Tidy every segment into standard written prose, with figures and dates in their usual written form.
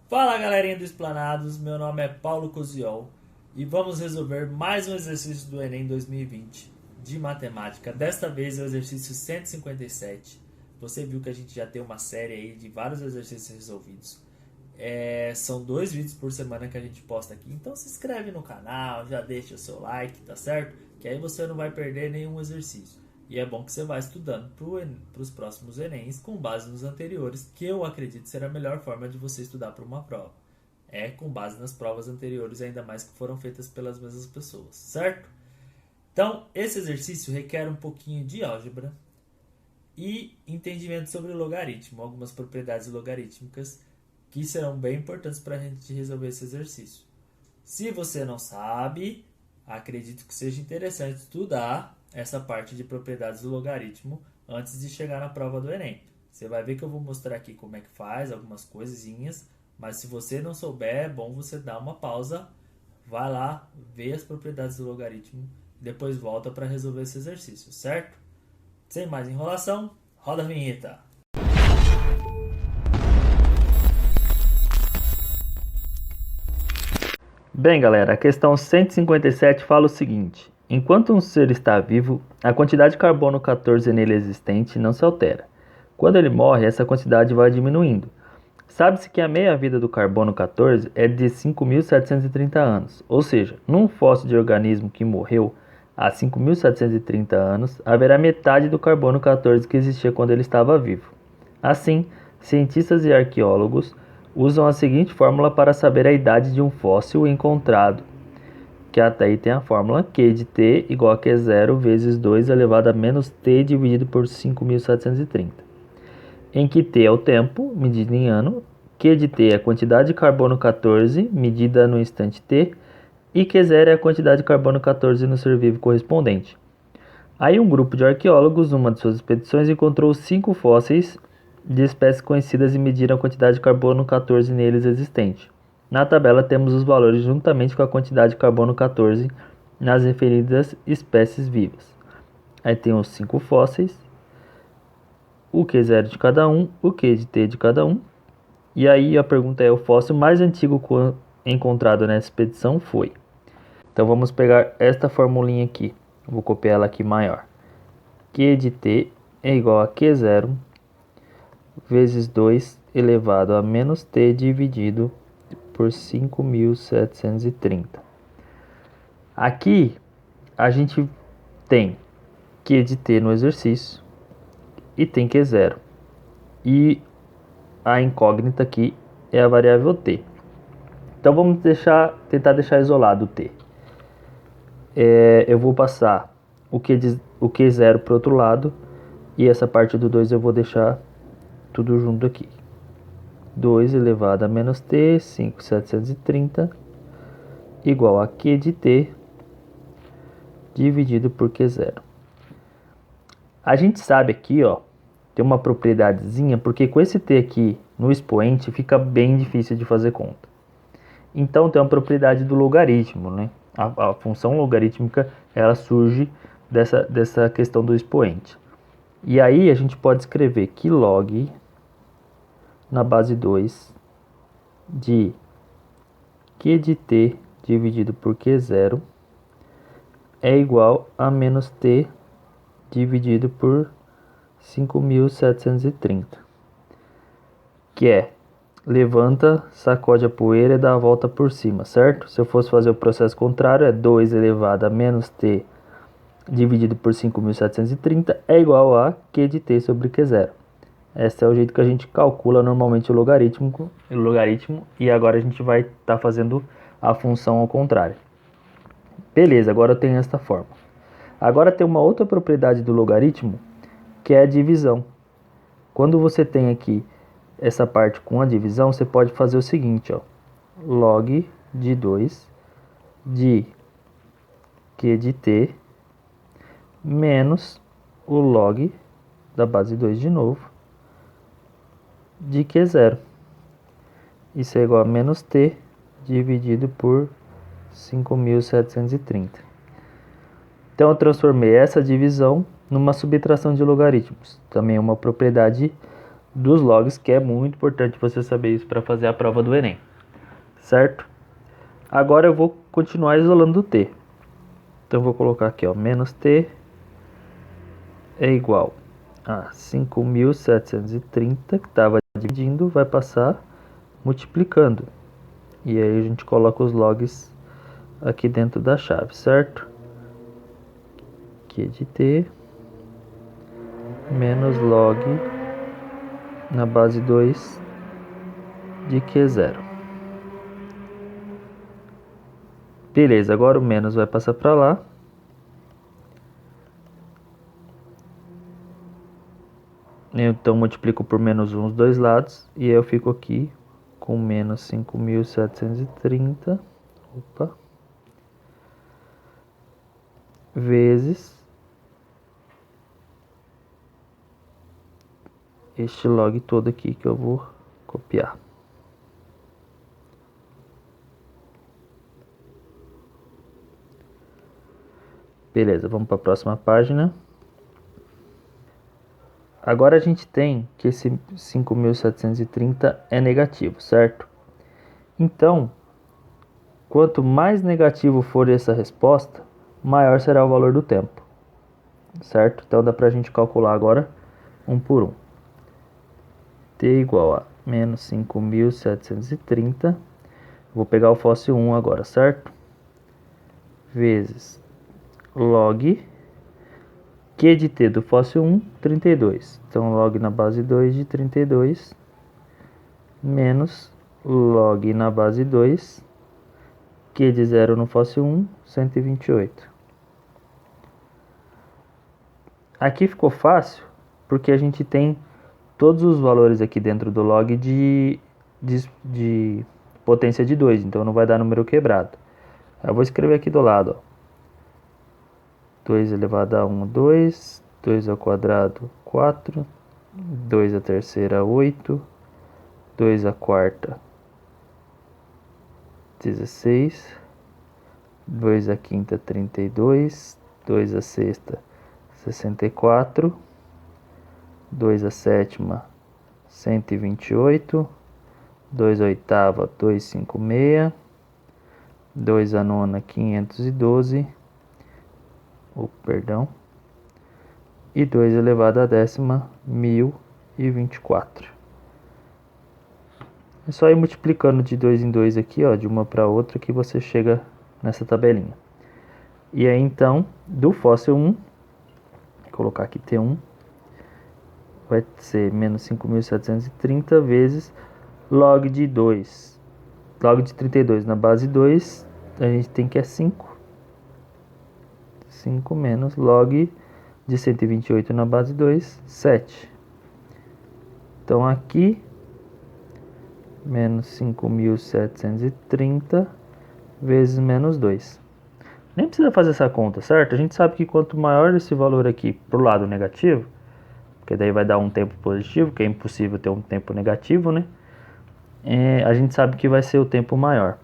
Fala galerinha do Explanados, meu nome é Paulo Coziol e vamos resolver mais um exercício do Enem 2020 de matemática. Desta vez é o exercício 157. Você viu que a gente já tem uma série aí de vários exercícios resolvidos. São 2 vídeos por semana que a gente posta aqui, então se inscreve no canal, já deixa o seu like, tá certo? Que aí você não vai perder nenhum exercício. E é bom que você vá estudando para os próximos Enems com base nos anteriores, que eu acredito ser a melhor forma de você estudar para uma prova. É com base nas provas anteriores, ainda mais que foram feitas pelas mesmas pessoas, certo? Então, esse exercício requer um pouquinho de álgebra e entendimento sobre o logaritmo, algumas propriedades logarítmicas que serão bem importantes para a gente resolver esse exercício. Se você não sabe, acredito que seja interessante estudar essa parte de propriedades do logaritmo antes de chegar na prova do Enem. Você vai ver que eu vou mostrar aqui como é que faz, algumas coisinhas, mas se você não souber, é bom você dar uma pausa, vai lá, vê as propriedades do logaritmo, depois volta para resolver esse exercício, certo? Sem mais enrolação, roda a vinheta! Bem, galera, a questão 157 fala o seguinte: enquanto um ser está vivo, a quantidade de carbono 14 nele existente não se altera. Quando ele morre, essa quantidade vai diminuindo. Sabe-se que a meia-vida do carbono 14 é de 5.730 anos, ou seja, num fóssil de organismo que morreu há 5.730 anos, haverá metade do carbono 14 que existia quando ele estava vivo. Assim, cientistas e arqueólogos usam a seguinte fórmula para saber a idade de um fóssil encontrado, que até aí tem a fórmula Q de T igual a Q0 vezes 2 elevado a menos T dividido por 5.730, em que T é o tempo, medido em ano, Q de T é a quantidade de carbono 14, medida no instante T, e Q0 é a quantidade de carbono 14 no ser vivo correspondente. Aí um grupo de arqueólogos, numa de suas expedições, encontrou 5 fósseis de espécies conhecidas e mediram a quantidade de carbono 14 neles existente. Na tabela temos os valores juntamente com a quantidade de carbono 14 nas referidas espécies vivas. Aí tem os 5 fósseis, o Q0 de cada um, o Q de T de cada um. E aí a pergunta é: o fóssil mais antigo encontrado nessa expedição foi? Então vamos pegar esta formulinha aqui. Vou copiar ela aqui maior. Q de T é igual a Q0 vezes 2 elevado a menos T dividido por 5.730. Aqui a gente tem Q de T no exercício e tem Q0. E a incógnita aqui é a variável T. Então vamos tentar deixar isolado o T. Eu vou passar o Q0 para o outro lado e essa parte do 2 eu vou deixar tudo junto aqui. 2 elevado a menos T, 5.730, igual a Q de T dividido por Q0. A gente sabe aqui, ó, tem uma propriedadezinha, porque com esse T aqui no expoente fica bem difícil de fazer conta. Então tem uma propriedade do logaritmo, né? A função logarítmica, ela surge dessa questão do expoente. E aí a gente pode escrever que log na base 2 de Q de T dividido por Q0 é igual a menos T dividido por 5.730, que é levanta, sacode a poeira e dá a volta por cima, certo? Se eu fosse fazer o processo contrário, é 2 elevado a menos T dividido por 5.730 é igual a Q de T sobre Q0. Esse é o jeito que a gente calcula normalmente o logaritmo, e agora a gente vai estar fazendo a função ao contrário. Beleza, agora eu tenho esta forma. Agora tem uma outra propriedade do logaritmo, que é a divisão. Quando você tem aqui essa parte com a divisão, você pode fazer o seguinte, ó, log de 2 de Q de T menos o log da base 2 de novo de Q0. Isso é igual a menos T dividido por 5.730. Então eu transformei essa divisão numa subtração de logaritmos. Também é uma propriedade dos logs, que é muito importante você saber isso para fazer a prova do Enem, certo? Agora eu vou continuar isolando o t. Então eu vou colocar aqui, ó, menos t é igual a 5.730, que estava dividindo, vai passar multiplicando. E aí a gente coloca os logs aqui dentro da chave, certo? Q de t menos log na base 2 de Q0. Beleza, agora o menos vai passar para lá. Então multiplico por menos 1 os dois lados. E aí eu fico aqui com menos 5.730. Opa. Vezes este log todo aqui que eu vou copiar. Beleza, vamos para a próxima página. Agora a gente tem que esse 5.730 é negativo, certo? Então, quanto mais negativo for essa resposta, maior será o valor do tempo, certo? Então dá para a gente calcular agora um por um. T igual a menos 5.730. Vou pegar o fóssil 1 agora, certo? Vezes log Q de T do fóssil 1, 32. Então log na base 2 de 32 menos log na base 2 Q de 0 no fóssil 1, 128. Aqui ficou fácil porque a gente tem todos os valores aqui dentro do log de potência de 2, então não vai dar número quebrado. Eu vou escrever aqui do lado, ó. 2 elevado a 1, 2, 2 ao quadrado, 4, 2 à terceira, 8, 2 à quarta, 16, 2 à quinta, 32, 2 à sexta, 64, 2 à sétima, 128, 2 à oitava, 256, 2 à nona, 512, perdão, e 2 elevado à décima, 1024. É só ir multiplicando de 2 em 2 aqui, ó, de uma para outra, que você chega nessa tabelinha. E aí então, do fóssil 1, vou colocar aqui T1, vai ser menos 5.730 vezes log de 2. Log de 32 na base 2, a gente tem que é 5. 5 menos log de 128 na base 2, 7. Então aqui, menos 5.730 vezes menos 2. Nem precisa fazer essa conta, certo? A gente sabe que quanto maior esse valor aqui para o lado negativo, porque daí vai dar um tempo positivo, que é impossível ter um tempo negativo, né? A gente sabe que vai ser o tempo maior.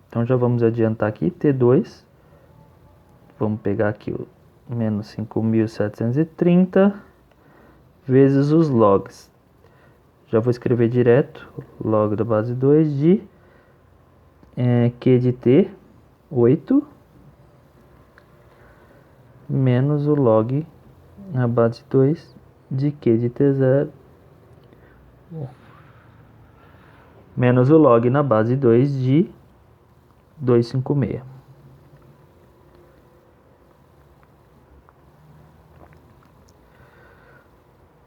Então já vamos adiantar aqui, T2. Vamos pegar aqui o menos 5.730 vezes os logs. Já vou escrever direto, log da base 2 de Q de T, 8, menos o log na base 2 de Q de T0, menos o log na base 2 de 256.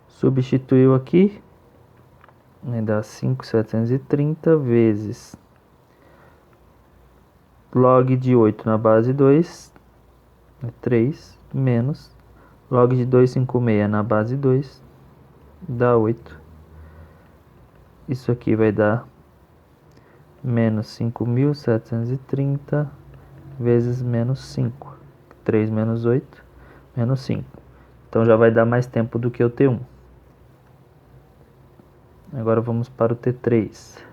Substituiu aqui, dá 5.730 vezes log de 8 na base 2, 3, menos log de 256 na base 2, dá 8. Isso aqui vai dar menos 5.730 vezes menos 5. 3 menos 8, menos 5. Então já vai dar mais tempo do que o T1. Agora vamos para o T3.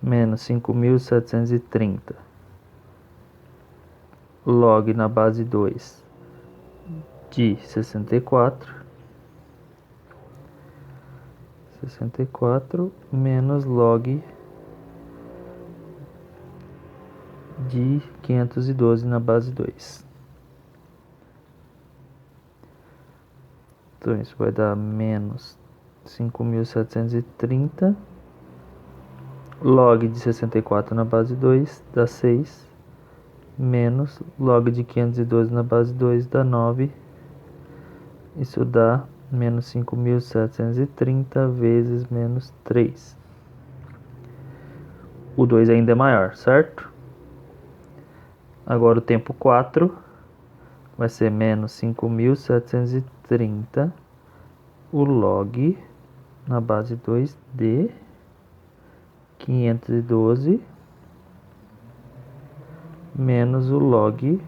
Menos 5.730. Log na base 2 de 64. 64 menos log de 512 na base 2. Então isso vai dar menos 5.730. Log de 64 na base 2 dá 6. Menos log de 512 na base 2 dá 9. Isso dá menos 5.730 vezes menos 3. O 2 ainda é maior, certo? Agora o tempo 4 vai ser menos 5.730. O log na base 2 de 512 menos o log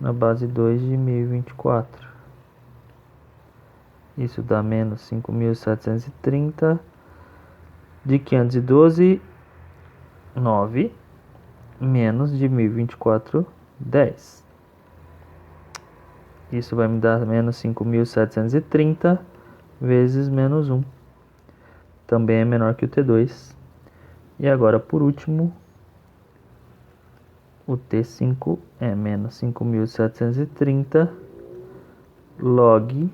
na base 2 de 1024. Isso dá menos 5.730 de 512, 9, menos de 1024, 10. Isso vai me dar menos 5.730 vezes menos 1. Também é menor que o T2. E agora, por último, o T5 é menos 5.730 log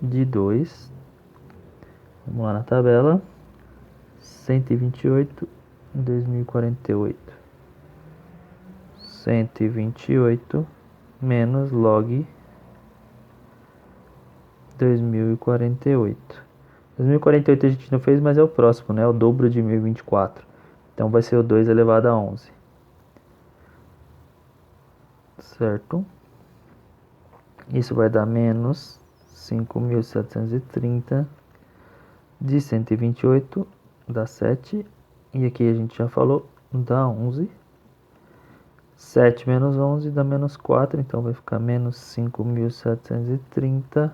de 2. Vamos lá na tabela. 128 em 2048. 128 menos log 2048. 2048 a gente não fez, mas é o próximo, né? O dobro de 1024. Então vai ser o 2 elevado a 11. Certo? Isso vai dar menos 5.730 de 128 dá 7. E aqui a gente já falou, dá 11. 7 menos 11 dá menos 4. Então vai ficar menos 5.730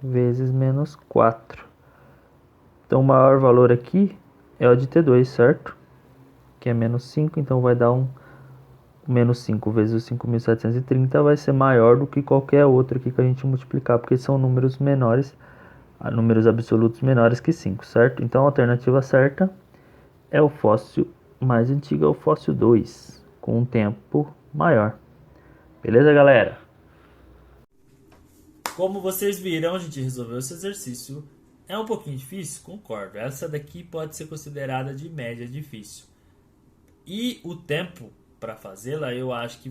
vezes menos 4. Então o maior valor aqui é o de T2, certo? Que é menos 5. Então vai dar menos 5 vezes os 5.730 vai ser maior do que qualquer outro aqui que a gente multiplicar, porque são números menores, números absolutos menores que 5, certo? Então a alternativa certa é o fóssil mais antigo, é o fóssil 2, com um tempo maior. Beleza, galera? Como vocês viram, a gente resolveu esse exercício. É um pouquinho difícil? Concordo. Essa daqui pode ser considerada de média difícil. E o tempo para fazê-la, eu acho que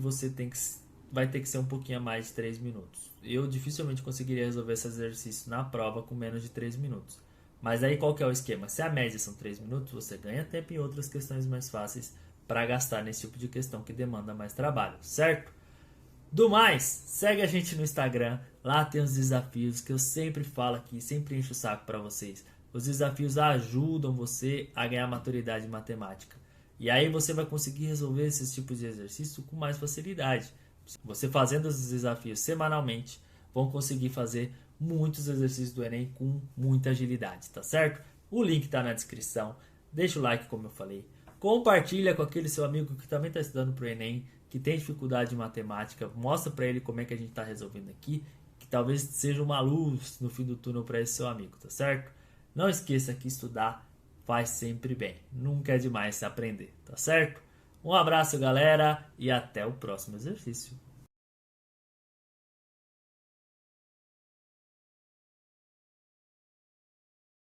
vai ter que ser um pouquinho a mais de 3 minutos. Eu dificilmente conseguiria resolver esse exercício na prova com menos de 3 minutos. Mas aí qual que é o esquema? Se a média são 3 minutos, você ganha tempo em outras questões mais fáceis para gastar nesse tipo de questão que demanda mais trabalho, certo? Do mais, segue a gente no Instagram, lá tem os desafios que eu sempre falo aqui, sempre encho o saco para vocês. Os desafios ajudam você a ganhar maturidade em matemática. E aí você vai conseguir resolver esses tipos de exercício com mais facilidade. Você fazendo os desafios semanalmente, vão conseguir fazer muitos exercícios do Enem com muita agilidade, tá certo? O link está na descrição. Deixa o like, como eu falei. Compartilha com aquele seu amigo que também está estudando para o Enem, que tem dificuldade em matemática. Mostra para ele como é que a gente está resolvendo aqui, que talvez seja uma luz no fim do túnel para esse seu amigo, tá certo? Não esqueça que estudar faz sempre bem. Nunca é demais se aprender, tá certo? Um abraço, galera, e até o próximo exercício.